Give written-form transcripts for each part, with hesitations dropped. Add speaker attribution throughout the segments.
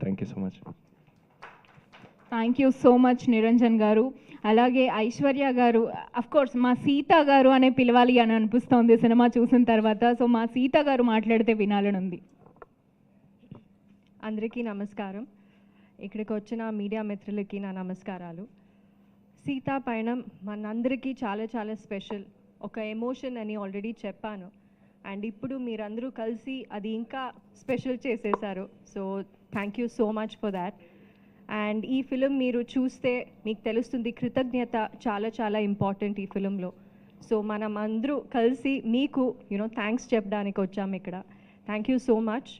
Speaker 1: Thank you so much.
Speaker 2: Thank you so much Niranjan గారు. అలాగే ఐశ్వర్య గారు, అఫ్ కోర్స్ మా సీత గారు అనే పిలవాలి అని అనిపిస్తోంది సినిమా చూసిన తర్వాత. సో మా సీత గారు మాట్లాడితే వినాలని ఉంది.
Speaker 3: అందరికీ నమస్కారం. ఇక్కడికి వచ్చిన మీడియా మిత్రులకి నా నమస్కారాలు. సీతా పయణం మనందరికీ చాలా చాలా స్పెషల్, ఒక ఎమోషన్ అని ఆల్రెడీ చెప్పాను. అండ్ ఇప్పుడు మీరందరూ కలిసి అది ఇంకా స్పెషల్ చేసేసారు. So thank you so much for that. And ఈ ఫిలిం మీరు చూస్తే మీకు తెలుస్తుంది, కృతజ్ఞత చాలా చాలా ఇంపార్టెంట్ ఈ ఫిలింలో. సో మనం అందరూ కలిసి మీకు థ్యాంక్స్ చెప్పడానికి వచ్చాము ఇక్కడ. Thank you so much.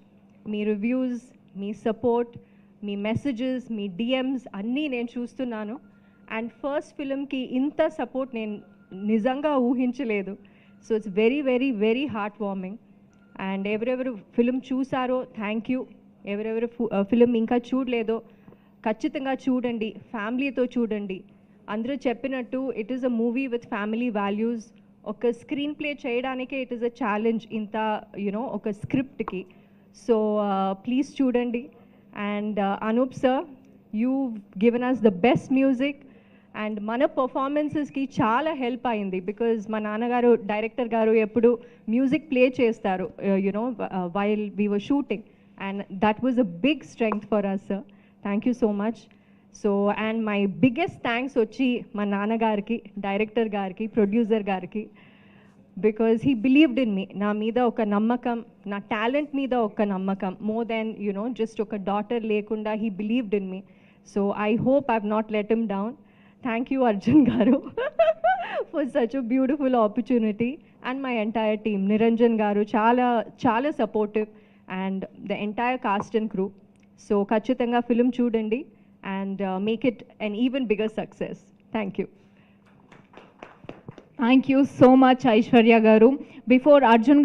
Speaker 3: Me reviews, me support, me messages, me DMs అన్నీ నేను చూస్తున్నాను. అండ్ ఫస్ట్ ఫిలింకి ఇంత సపోర్ట్ నేను నిజంగా ఊహించలేదు. So it's very very very heart warming. And ఎవరెవరు ఫిలిం చూసారో థ్యాంక్ యూ. ఎవరెవరు ఫిలిం ఇంకా చూడలేదో ఖచ్చితంగా చూడండి, ఫ్యామిలీతో చూడండి. అందరూ చెప్పినట్టు it is a movie with family values. ఒక స్క్రీన్ ప్లే చేయడానికే ఇట్ ఈస్ అ ఛాలెంజ్ ఇంత ఒక స్క్రిప్ట్కి. సో ప్లీజ్ చూడండి. And Anoop sir, you given us the best music. And మన పర్ఫార్మెన్సెస్కి చాలా హెల్ప్ అయింది, బికాజ్ మా నాన్నగారు డైరెక్టర్ గారు ఎప్పుడు మ్యూజిక్ ప్లే చేస్తారు while we were shooting. And that was a big strength for us sir. Thank you so much. So and my biggest thanks వచ్చి మా నాన్నగారికి, డైరెక్టర్ గారికి, ప్రొడ్యూసర్ గారికి, because he believed in me. నా మీద ఒక నమ్మకం, నా టాలెంట్ మీద ఒక నమ్మకం, మోర్ దెన్ జస్ట్ ఒక డాటర్ లేకుండా he believed in me. So I hope I have not let him down. Thank you Arjun గారు for such a beautiful opportunity. And my entire team, Niranjan గారు చాలా చాలా supportive, and the entire cost and crew. So ఖచ్చితంగా film చూడండి and make it an even bigger success. Thank you.
Speaker 2: Thank you so much Aishwarya గారు. Before Arjun